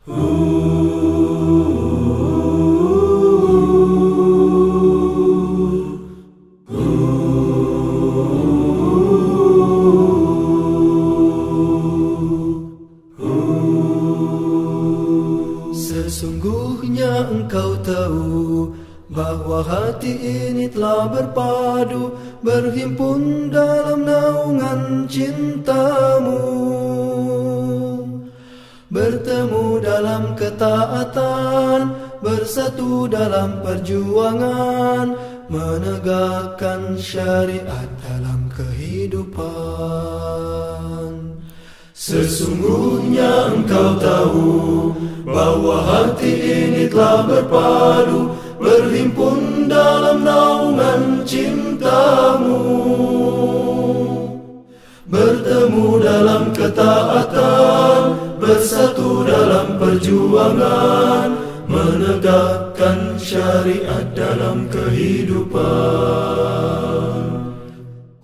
Sesungguhnya engkau tahu bahwa hati ini telah berpadu, berhimpun dalam naungan cintamu, bertemu dalam ketaatan, bersatu dalam perjuangan, menegakkan syariat dalam kehidupan. Sesungguhnya engkau tahu bahwa hati ini telah berpadu, berhimpun dalam naungan cintamu, bertemu dalam ketaatan, bersatu dalam perjuangan, menegakkan syariat dalam kehidupan.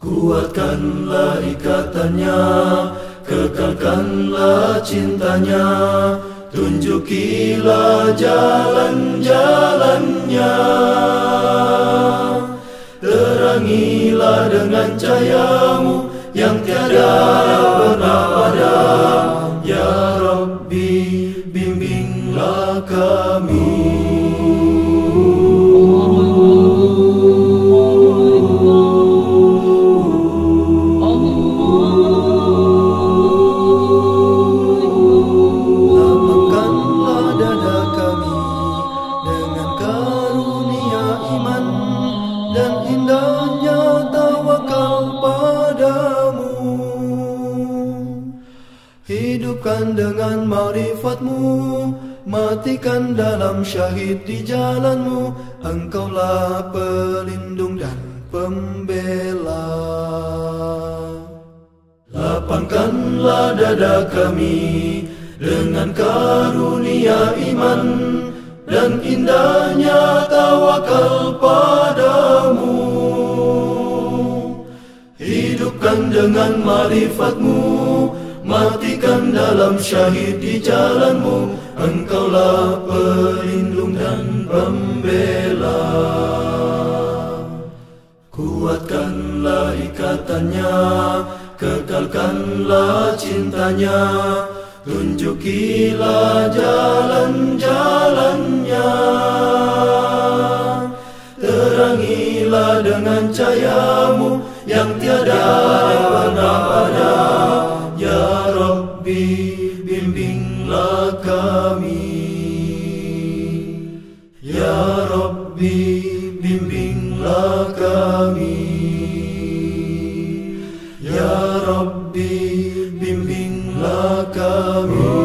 Kuatkanlah ikatannya, kekalkanlah cintanya, tunjukilah jalan-jalannya, terangilah dengan cahayamu yang tiada pernah padam. Ya Rabbi, bimbinglah kami. Dan indahnya tawakal padamu, hidupkan dengan ma'rifatmu, matikan dalam syahid di jalanmu. Engkaulah pelindung dan pembela. Lapangkanlah dada kami dengan karunia iman, dan indahnya tawakal padamu. Hidupkan dengan ma'rifatmu, matikan dalam syahid di jalanmu. Engkaulah pelindung dan pembela. Kuatkanlah ikatannya, kekalkanlah cintanya, tunjukilah jalan-jalannya, terangilah dengan cahayamu yang tiada pernah padam. Ya Rabbi, bimbinglah kami. Ya Rabbi, bimbinglah kami. Ya Rabbi, bimbinglah kami.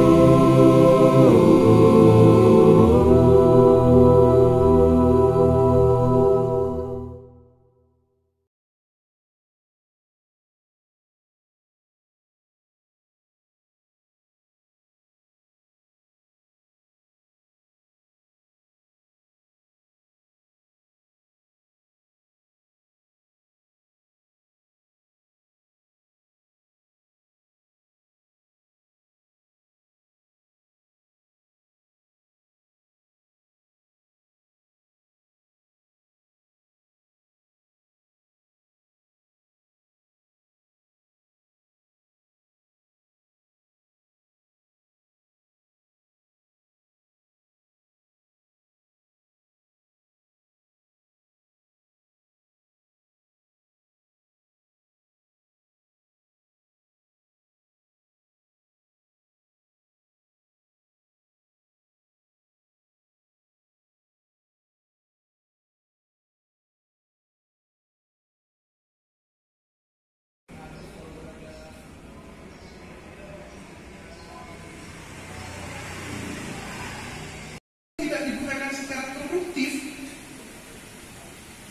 Tidak digunakan secara produktif,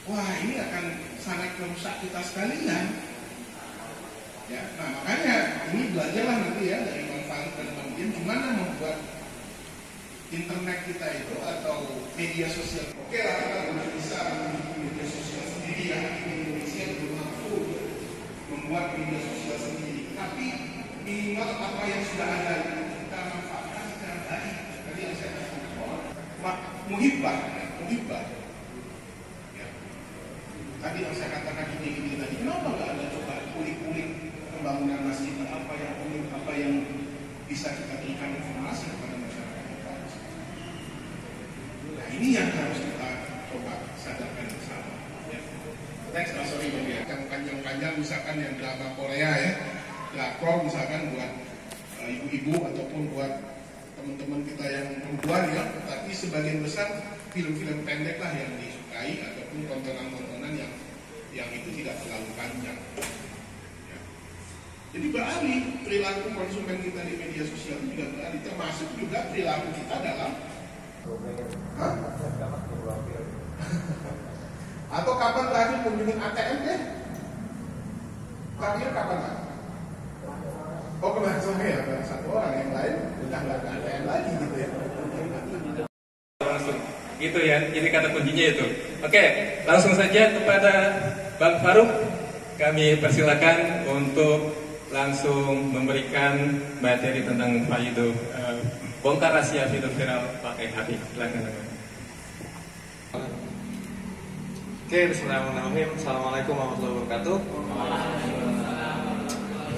wah ini akan sangat merusak kita sekalian. Ya, nah makanya ini belajarlah nanti ya dari Bang Farid dan Bang Jin gimana membuat internet kita itu atau media sosial. Oke lah, kita belum bisa membuat media sosial sendiri ya, di Indonesia belum mampu membuat media sosial sendiri. Tapi minimal apa yang sudah ada kita manfaatkan secara baik. muhibah, ya. Tadi yang saya katakan ini tadi, kenapa nggak ada coba kulik-kulik pembangunan masjid, apa yang unik, apa yang bisa kita berikan informasi kepada masyarakat kita. Nah ini yang harus kita coba sadarkan bersama. Ya. Next, sorry ya, yang panjang-panjang misalkan yang drama Korea ya, drakor misalkan buat ibu-ibu ataupun buat teman-teman kita yang perempuan ya, tapi sebagian besar film-film pendek lah yang disukai ataupun tontonan-tontonan yang itu tidak terlalu panjang. Ya. Jadi beralih perilaku konsumen kita di media sosial juga beralih, termasuk juga perilaku kita dalam atau kapan terakhir kunjungin ATM deh? Terakhir kapan lah? Oh kemarin sore ya, satu orang yang lain udah nggak ke ATM lagi gitu ya. Langsung gitu ya, jadi kata kuncinya itu. Oke, langsung saja kepada Bang Farouk, kami persilakan untuk langsung memberikan materi tentang hidup bongkar rahasia hidup viral pakai HP. Silakan. Oke, bismillahirrahmanirrahim. Assalamualaikum warahmatullahi wabarakatuh.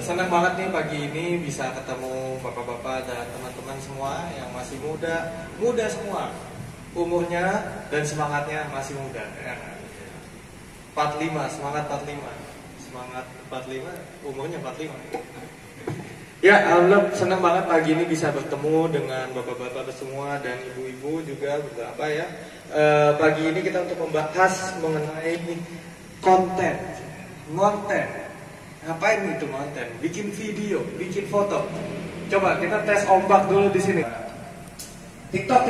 Senang banget nih pagi ini bisa ketemu bapak-bapak dan teman-teman semua yang masih muda semua umurnya dan semangatnya masih muda. 45, semangat 45, umurnya 45. Ya, alhamdulillah senang banget pagi ini bisa bertemu dengan bapak-bapak semua dan ibu-ibu juga beberapa ya. Pagi ini kita untuk membahas mengenai konten. Ngapain itu konten? Bikin video, bikin foto. Coba kita tes ombak dulu di sini. TikTok.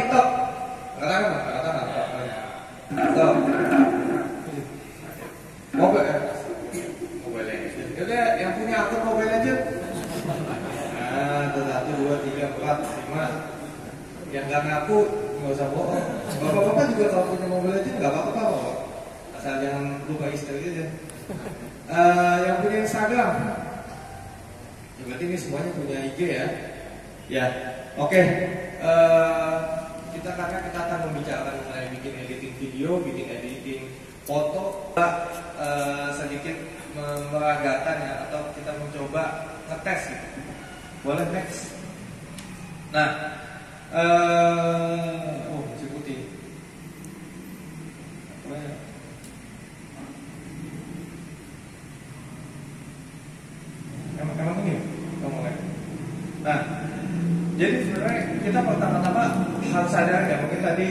Katakan. TikTok. Mobile Legends. Jadi yang punya akun Mobile Legends. Nah, 1, 2, 3, 4, 5. Yang nggak ngaku nggak usah bohong. Bapak-bapak juga kalau punya Mobile Legends nggak apa-apa kok. Asal jangan lupa istri aja. Yang punya Instagram, ya berarti ini semuanya punya IG ya. Ya, oke. Karena kita akan membicarakan mengenai bikin editing video, bikin editing foto, sedikit meragakan ya, atau kita mencoba ngetes gitu. Boleh next. Nah, masih putih. Emang ini ngomongnya. Nah, jadi sebenarnya kita pertama-tama harus sadar ya, mungkin tadi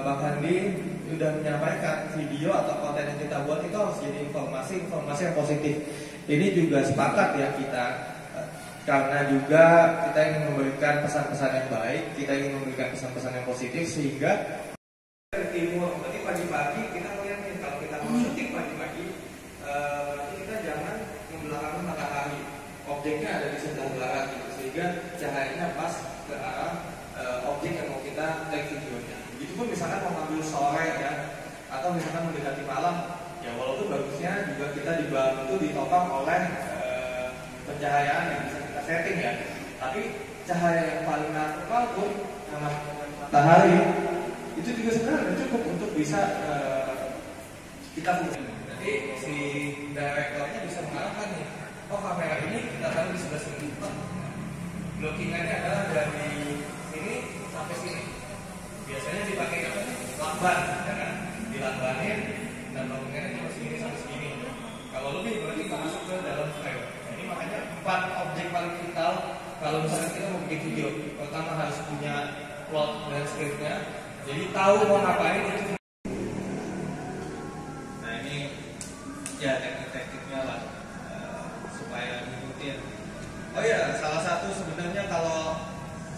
Bang Handi sudah menyampaikan video atau konten yang kita buat itu harus jadi informasi yang positif. Ini juga sepakat ya kita, karena juga kita ingin memberikan pesan-pesan yang baik, kita ingin memberikan pesan-pesan yang positif sehingga timur. Berarti pagi-pagi kita melihat nih, kalau kita mau syuting pagi-pagi, berarti kita jangan membelakangkan matahari. Objeknya ada di sebelah barat gitu, sehingga cahayanya pas ke arah objek yang mau kita take videonya. Begitupun misalkan mau ngambil sore ya, atau misalkan mendekati malam, ya walaupun bagusnya juga kita dibantu ditopang oleh pencahayaan yang bisa kita setting ya. Tapi cahaya yang paling natural pun matahari itu juga sebenarnya cukup untuk bisa kita fungsi. Jadi si direktornya bisa mengarahkan nih, oh kamera ini kita taruh di sebelah sini. Blockingannya adalah dari sini sampai sini. Biasanya dipakai apa nih? Lakban, ya kan? Dilakbanin dan blockingannya cuma segini sampai segini. Kalau lebih berarti masuk ke dalam frame. Jadi makanya 4 objek paling vital kalau misalnya kita mau bikin video. Pertama harus punya plot dan scriptnya. Jadi tahu mau ngapain itu. Nah ini ya teknik-tekniknya lah supaya ngikutin. Oh ya, salah satu sebenarnya kalau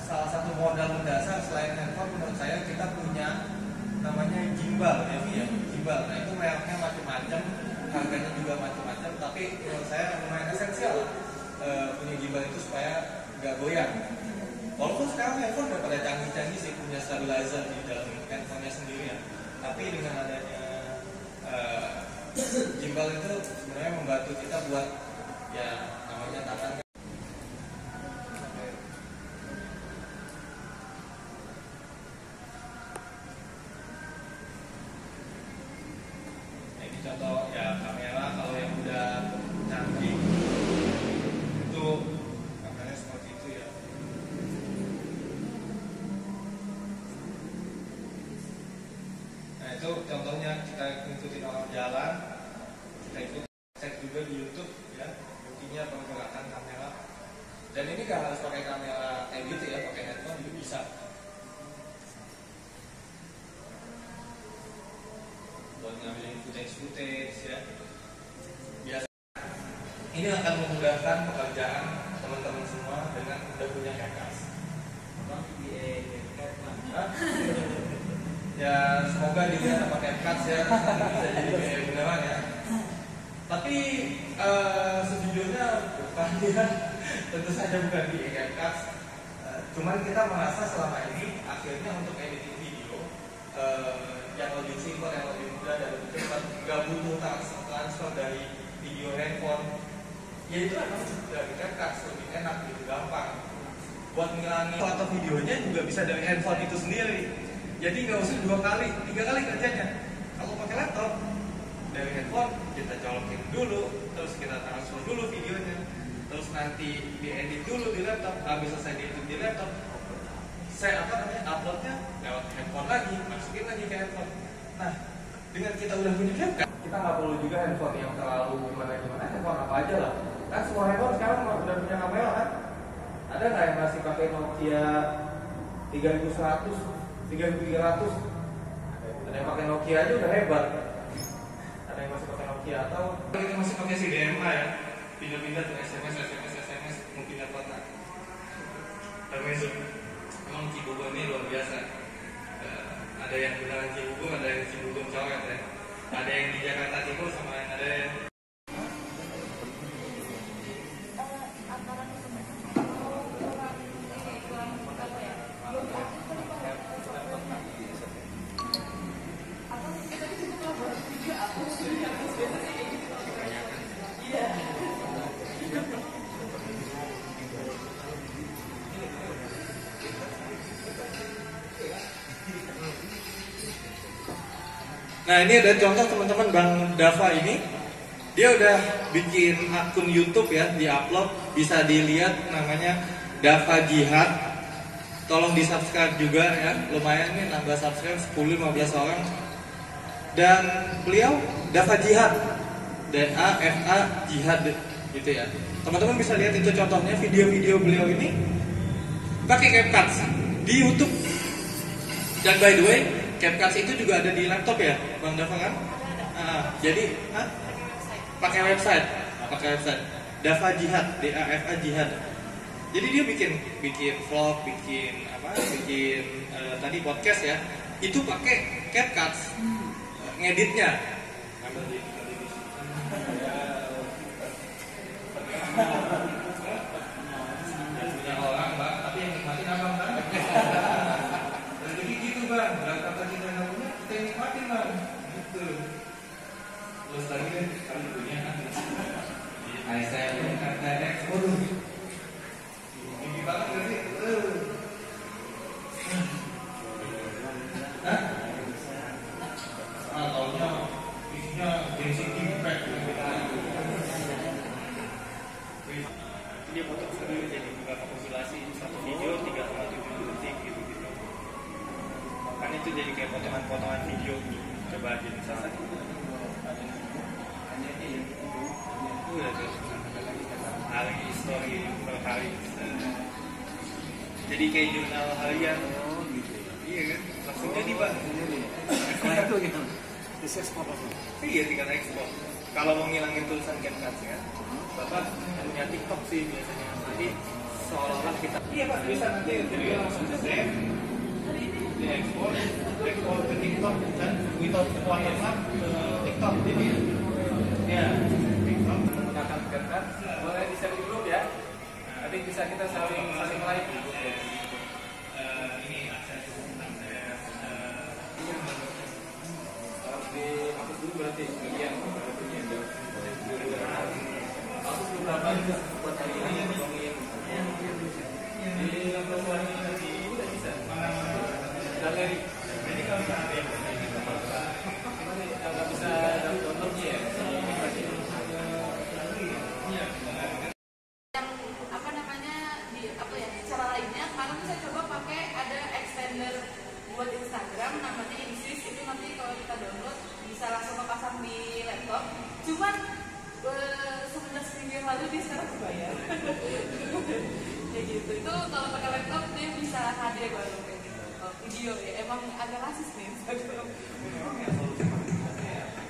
salah satu modal mendasar selain handphone menurut saya kita punya namanya gimbal ya, gimbal. Nah itu mereknya macam-macam, harganya juga macam-macam, tapi menurut saya lumayan esensial punya gimbal itu supaya nggak goyang. Walaupun sekarang handphone udah pada canggih-canggih sih, punya stabilizer di dalam handphonenya sendiri ya. Tapi dengan adanya gimbal itu sebenarnya membantu kita buat ya namanya tangan. itu contohnya kita ngikutin orang jalan, kita ikut cek juga di YouTube ya, buktinya pergerakan kamera. Dan ini nggak harus pakai kamera kayak gitu ya, pakai handphone juga bisa. Buat ngambilin footage ya. Biasa. Ini akan memudahkan pekerjaan teman-teman semua dengan udah punya CapCut. Ya semoga dia sama CapCut ya bisa jadi kayak beneran ya. Tapi sejujurnya bukan dia, tentu saja bukan di CapCut. Cuman kita merasa selama ini akhirnya untuk editing video yang lebih simpel, yang lebih mudah dan lebih cepat, nggak butuh transfer dari video handphone. Ya itu emang dari CapCut lebih enak, lebih gampang. Buat ngilangin foto videonya juga bisa dari handphone itu sendiri. Jadi nggak usah 2 kali, 3 kali kerjanya. Kalau pakai laptop dari handphone kita colokin dulu, terus kita transfer dulu videonya, terus nanti diedit dulu di laptop, habis selesai diedit di laptop, saya uploadnya lewat handphone lagi, masukin lagi ke handphone. Nah, dengan kita udah punya CapCut, kita nggak perlu juga handphone yang terlalu gimana, handphone apa aja lah. Kan semua handphone sekarang udah punya kamera kan? Ada nggak yang masih pakai Nokia 3100, 3300? Ada yang pakai Nokia aja udah hebat. Ada yang masih pakai Nokia atau kita masih pakai CDMA ya, pindah-pindah tuh SMS, mungkin dapat lah. Tapi emang Cibubur ini luar biasa. Ada yang beneran Cibubur, ada yang Cibubur coret ya. Ada yang di Jakarta Timur sama yang ada yang Nah ini ada contoh teman-teman, Bang Dava ini dia udah bikin akun YouTube ya, di-upload, bisa dilihat namanya Dava Jihad. Tolong di subscribe juga ya, lumayan nih nambah subscribe 10-15 orang. Dan beliau Dava Jihad, DAFA Jihad gitu ya. Teman-teman bisa lihat itu contohnya, video-video beliau ini pakai CapCut di YouTube. Dan by the way, CapCut itu juga ada di laptop ya, Bang Dava kan? Jadi, pakai website. Dava Jihad, DAFA Jihad. Jadi dia bikin vlog, bikin tadi podcast ya. Itu pakai CapCut, ngeditnya. Punya orang, Bang, tapi yang nikmatin abang kan? Jadi gitu Bang, kata kita nggak punya, kita nikmatin Bang. Gitu. Terus lagi kan kami punya kan. Saya ini kata ekspor. Tinggi banget gak sih? Hah? Taunya isinya density pack. Dia potong sendiri jadi beberapa kompilasi, satu video 3,7 detik gitu. Kan itu jadi kayak potongan-potongan video. Coba aja misalnya itu udah tuh hari story per hari, jadi kayak jurnal harian. Iya kan, langsung jadi Pak. Nah itu gitu, bisa ekspor langsung. Iya, tinggal ekspor. Kalau mau ngilangin tulisan CapCut ya, Bapak punya TikTok sih biasanya. Jadi seolah-olah kita, iya Pak, bisa nanti jadi langsung ke save, di ekspor ke TikTok dan without watermark ke TikTok. Jadi ya TikTok menggunakan CapCut, boleh di share di grup ya. Nanti bisa kita saling like. Ini akses harus dihapus dulu berarti bagian hapus beberapa buat hari ini yang ngomongin di laptop hari ini udah bisa galeri. Jadi kalau misalnya ada yang nggak bisa downloadnya ya, cara lainnya kemarin saya coba pakai ada extender buat Instagram namanya Insys. Itu nanti kalau kita video ya. Emang agak rasis nih Instagram.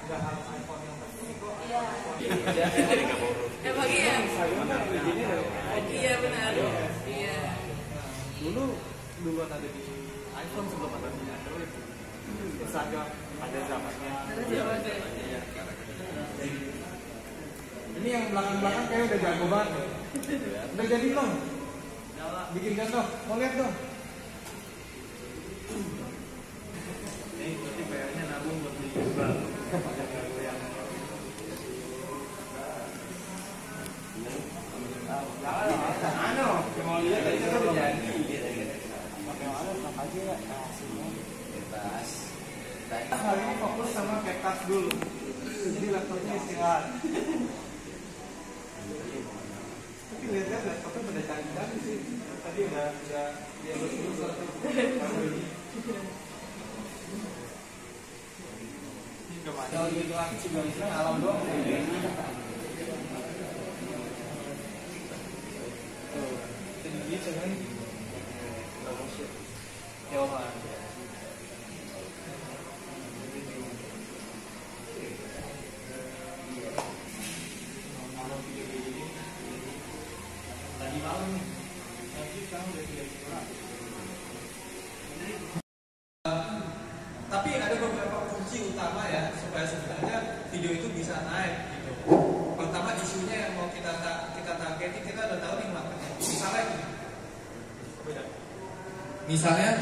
Nggak harus iPhone yang terkini kok. Iya. Emang iya. Iya benar. Iya. Dulu ada di iPhone sebelum ada di Android. Instagram ada zamannya. Iya. Ini yang belakang-belakang kayak udah jago banget. Udah jadi belum? Bikin kan dong, mau lihat dong. Ini berarti PR-nya nabung buat beli gimbal. Ano, mau lihat tadi kan udah jadi. Pakai mana sama aja ya? Bebas. Hari ini fokus sama kekas dulu. Jadi laptopnya istirahat. Tapi lihat-lihat laptopnya pada canggih-canggih sih. Tadi udah dia lulus ini kemana? Kalau di langit juga isinya alam doang. Tinggi cuman jauhan. Tadi malam nih, tapi sekarang udah 300. Tapi ada beberapa kunci utama ya supaya sebenarnya video itu bisa naik gitu. Pertama isunya yang mau kita targetin, kita udah tahu nih marketnya. Misalnya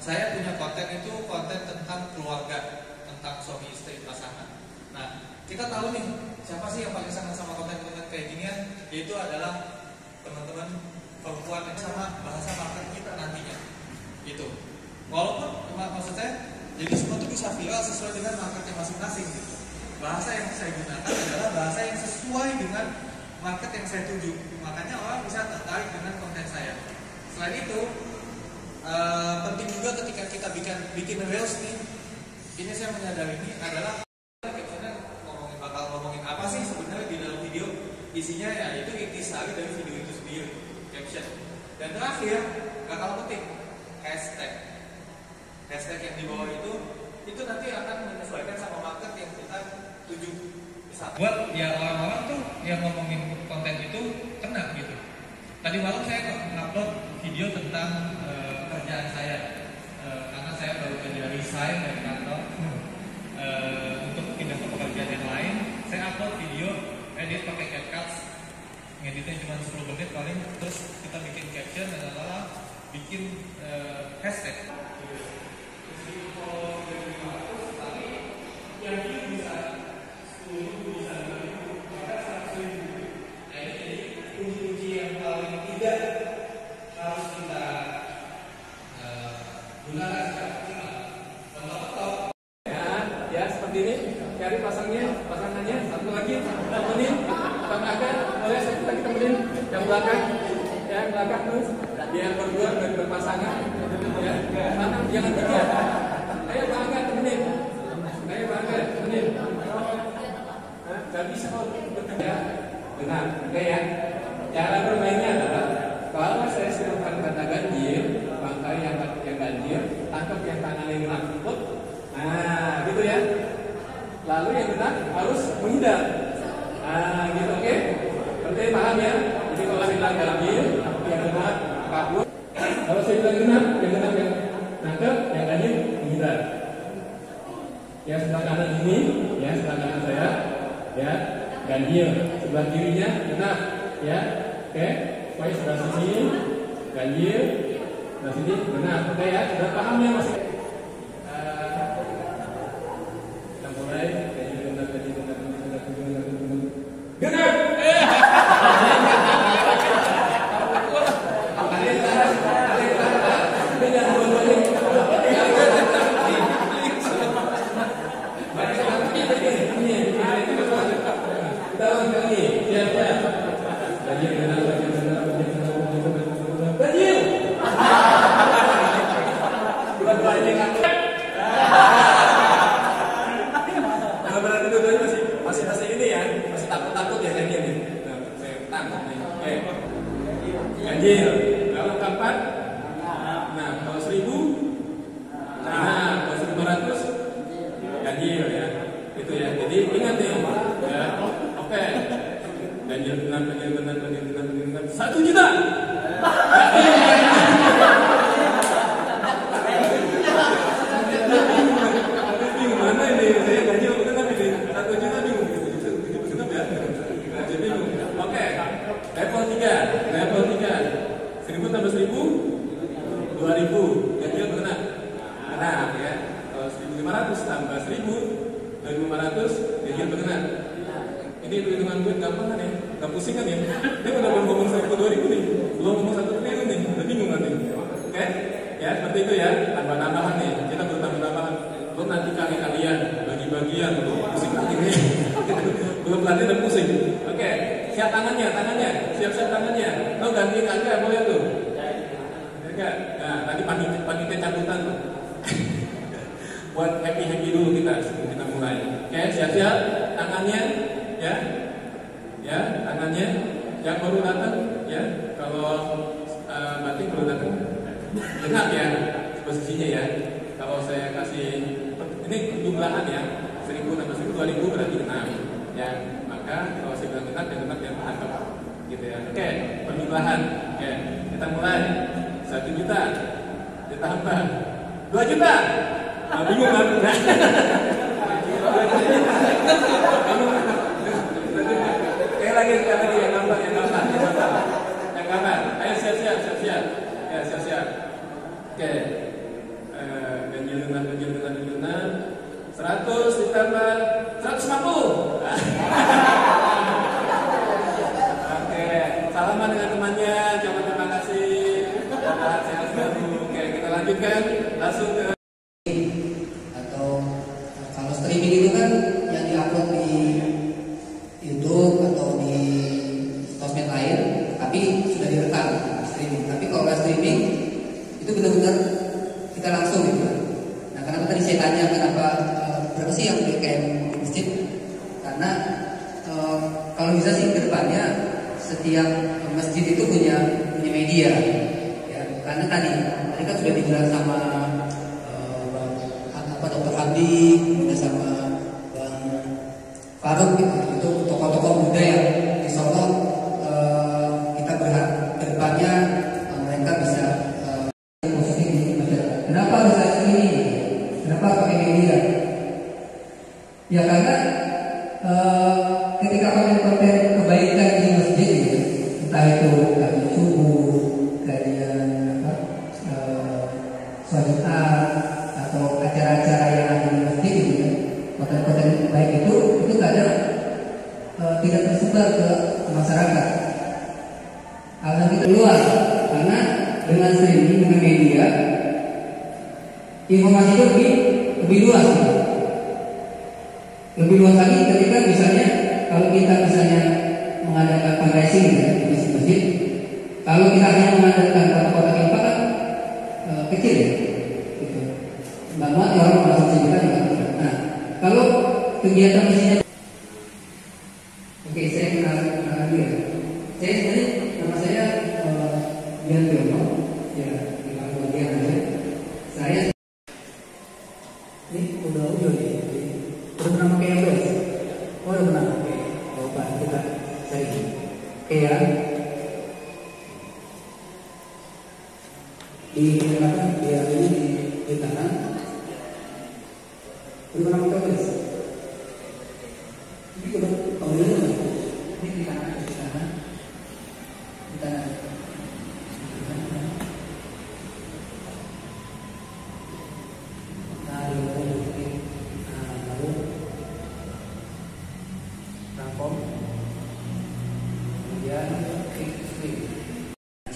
saya punya konten itu konten tentang keluarga, tentang suami istri pasangan. Nah, kita tahu nih siapa sih yang paling senang sama konten-konten kayak ginian, yaitu adalah teman-teman perempuan yang sama bahasa market kita nantinya. Gitu. Walaupun maksud saya, jadi semua itu bisa viral sesuai dengan marketnya masing-masing. Gitu. Bahasa yang saya gunakan adalah bahasa yang sesuai dengan market yang saya tuju. Makanya orang bisa tertarik dengan konten saya. Selain itu, penting juga ketika kita bikin reels nih, ini saya menyadari ini adalah bakal ngomongin apa sih sebenarnya di dalam video. Isinya ya itu intisari dari video itu sendiri, caption. Dan terakhir, gak kalah penting, hashtag yang di bawah itu nanti akan menyesuaikan sama market yang kita tuju. Buat ya orang-orang tuh yang ngomongin konten itu kena gitu. Tadi malam saya upload video tentang kerjaan saya, karena saya baru saja resign dari kantor untuk pindah ke pekerjaan yang lain. Saya upload video edit pakai CapCut, ngeditnya cuma 10 menit paling, terus kita bikin caption dan bikin hashtag. Yang ini bisa 10 bisa 2000, maka 100.000. Nah ini jadi kunci-kunci yang paling tidak harus kita gunakan secara optimal. Contoh ya seperti ini, cari pasangannya, satu lagi temenin, Bang Aga, boleh satu lagi temenin yang belakang terus, biar berdua dan berpasangan, ya, mana jangan tiga, ayo Bang Aga temenin, gak bisa kalau bertiga, benar, oke ya, cara bermainnya adalah, kalau saya siapkan kata ganjil, bangkai yang ganjil, tangkap yang tangannya gerak, nah gitu ya. Lalu yang benar harus menghindar. Nah gitu, oke? Berarti paham ya? Jadi kalau saya bilang ganjil, yang benar kabur. Kalau saya bilang genap, yang nangkep, yang ganjil menghindar. Yang sebelah kanan ini, ya sebelah kanan saya, ya ganjil. Sebelah kirinya genap, ya, oke? Supaya sebelah sini ganjil, sebelah sini genap, oke ya? Sudah paham ya masih? Nah, kalau 1000, nah, kalau 1500 ganjil ya. Itu ya. Jadi ingat nih, ya. Oke. Ganjil genap, ganjil genap, ganjil genap, ganjil genap. 1 juta. Bingung mana ini? Saya ganjil genap ini. 1 juta bingung. 1 juta ya. Ganjil bingung. Oke. Level 3. Level 3. 1000 tambah 1000, 2000. Ganjil genap. Genap ya. Kalau 1500 tambah 1000, 2500 ganjil genap. Ini hitungan gue gampang kan ya? Gak pusing kan ya? Dia udah belum ngomong 1000, 2000 nih. Belum ngomong 1 triliun nih. Udah bingung kan nih? Oke? Ya, seperti itu ya. Tambah-tambahan nih. Kita bertambah-tambahan. Belum nanti kalian bagi-bagian. Pusing lagi nih. Belum pelatih dan pusing. Oke. Siap tangannya. Siap-siap tangannya. Lo gantiin aja boleh tuh. Enggak. Nah, tadi panitia cabutan tuh. Buat happy dulu kita mulai. Oke, siap-siap tangannya. Ya, tangannya yang baru datang ya. Kalau batik baru datang, genap ya posisinya ya. Kalau saya kasih ini jumlahan ya, 1000 tambah 1000, 2000 berarti genap ya. Maka kalau saya bilang genap yang tangkap gitu ya. Oke, penjumlahan. Oke, kita mulai. 1 juta ditambah 2 juta. Bingung kan? Lagi yang gambar. Ayo siap. Ya, siap. Oke. Ganjil genap. 100 ditambah 150. Oke. Salaman dengan temannya. Coba terima kasih. Sehat selalu. Oke, kita lanjutkan langsung ke atau kalau streaming itu kan yang diupload di YouTube atau di sosmed lain, tapi sudah direkam streaming. Tapi kalau live streaming itu benar-benar kita langsung gitu. Nah, kenapa tadi saya tanya kenapa berapa sih yang BKM di masjid? Karena kalau bisa sih kedepannya setiap masjid itu punya media. Ya, karena tadi kan sudah dibilang sama Dr. Hadi, kemudian sama Bang Faruk gitu. Itu tokoh-tokoh muda yang di Solo. Kita berharap kedepannya mereka bisa positif di masyarakat. Kenapa harus live streaming? Kenapa pakai media? Ya karena ketika konten-konten kebaikan di masjid gitu, entah itu kajian subuh, kajian sholat atau acara-acara yang ada di masjid gitu ya, konten-konten baik itu kadang tidak tersebar ke masyarakat. Alasan itu luas karena dengan streaming, dengan media, informasi itu lebih luas gitu. Lebih luas lagi ketika misalnya kalau kita misalnya mengadakan fundraising ya, di masjid, kalau kita hanya mengadakan kotak-kotak infak kan kecil ya. Banget ya orang masuk sejuta juga. Nah, kalau kegiatan isinya, oke, saya kenal dia. Saya sebenarnya nama saya Dian Biono, ya di bagian aja. Saya ini udah nih. Udah pernah pakai yang beres? Oh, udah pernah pakai. Oh, Pak, kita cari. Oke ya. Di belakang dia ini di tangan. Udah pernah pakai beres? Ini udah dulu. Ini di tangan.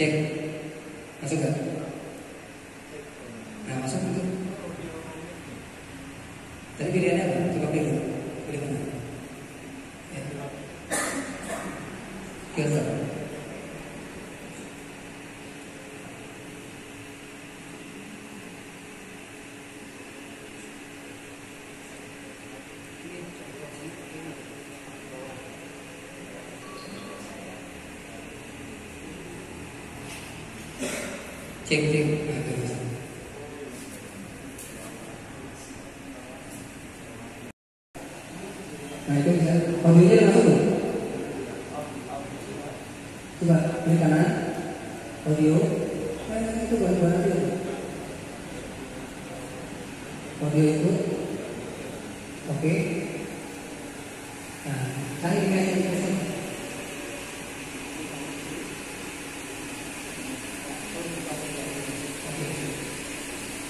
Cek masuk gak? Nah, masuk itu. Tadi pilihannya apa? Coba pilih mana? Ya. Filter. Cek. itu bantu-bantu. Audio itu, oke. Nah, cari image itu.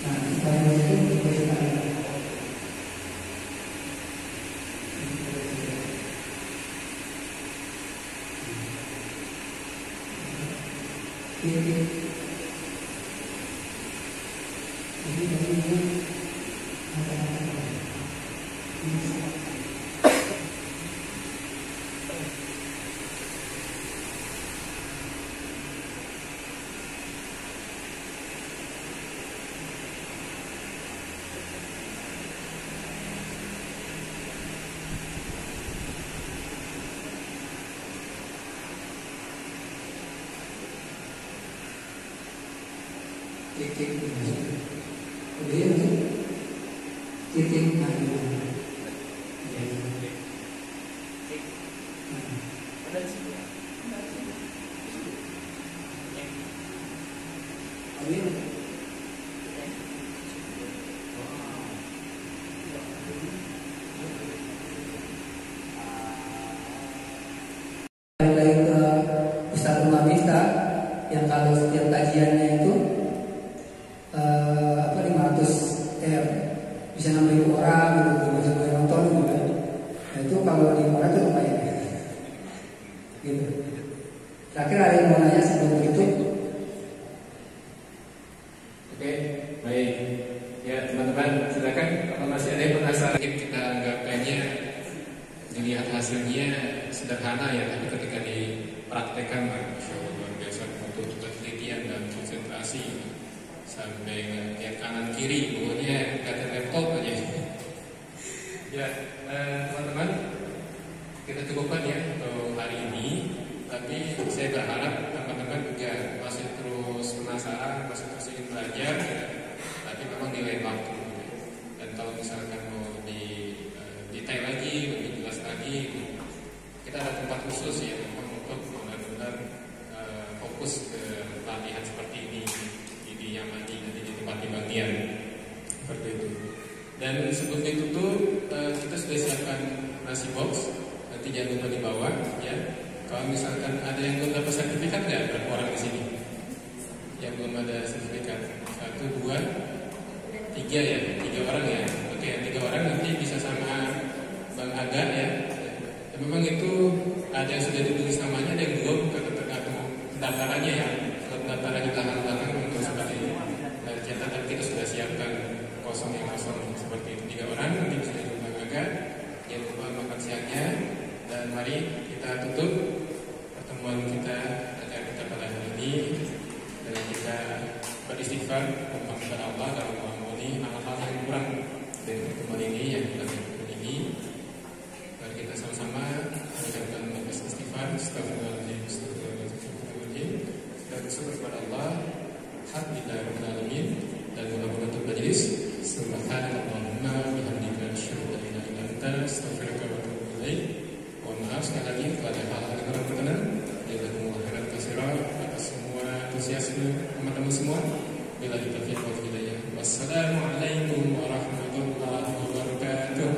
Nah, supaya itu diberikan. Titik kemudian titik balik ke Ustaz Umar Miftah yang kalau setiap kajiannya itu 500 bisa 6.000 orang gitu, bisa banyak nonton gitu. Nah itu kalau di Korea itu lumayan gitu. Terakhir ada yang mau nanya sebelum itu? Oke, baik. Ya teman-teman, silakan kalau masih ada yang penasaran. Kita anggap kayaknya dilihat hasilnya sederhana ya, tapi ketika dipraktekkan, masya Allah luar biasa, butuh penelitian dan konsentrasi. Sampai lihat kanan kiri, pokoknya kata laptop aja. Ya, teman-teman, kita cukupkan ya untuk hari ini. Tapi saya berharap teman-teman juga masih terus penasaran, masih terus ingin belajar. Ya. Tapi memang di lain waktu. Dan kalau misalkan mau lebih detail lagi, lebih jelas lagi, kita ada tempat khusus ya untuk benar-benar fokus ke latihan seperti ini. Yang mati nanti di tempat pembaktian seperti itu. Dan sebelum ditutup kita sudah siapkan nasi box, nanti jangan lupa dibawa ya. Kalau misalkan ada yang belum dapat sertifikat nggak, berapa orang di sini yang belum ada sertifikat? 1, 2, 3 ya, 3 orang ya. Oke, 3 orang nanti bisa sama Bang Aga ya. Dan memang itu ada yang sudah ditulis namanya, ada yang belum, tergantung pendaftarannya ya. Kalau pendaftarannya belakang untuk seperti ini. Dan catatan kita sudah siapkan kosong seperti itu. 3 orang nanti bisa di Bang Aga. Jangan lupa makan siangnya. Dan mari kita tutup pertemuan kita agar kita pada hari ini dan kita beristighfar kepada Allah dalam mengampuni hal-hal yang kurang dari pertemuan ini yang kita lakukan ini. Mari kita sama-sama mengucapkan istighfar, astagfirullahaladzim, dan bersyukur kepada Allah. Alhamdulillah rabbil alamin. Dan menutup majelis, subhanallahumma bihamdika asyhadu an la ilaha illa anta astaghfiruka wa atubu ilaik. Maaf sekali lagi kepada hal-hal yang kurang berkenan. Jazakumullah khairan katsiran atas semua antusiasme teman-teman semua. Bila kita hidayah. Wassalamualaikum warahmatullahi wabarakatuh.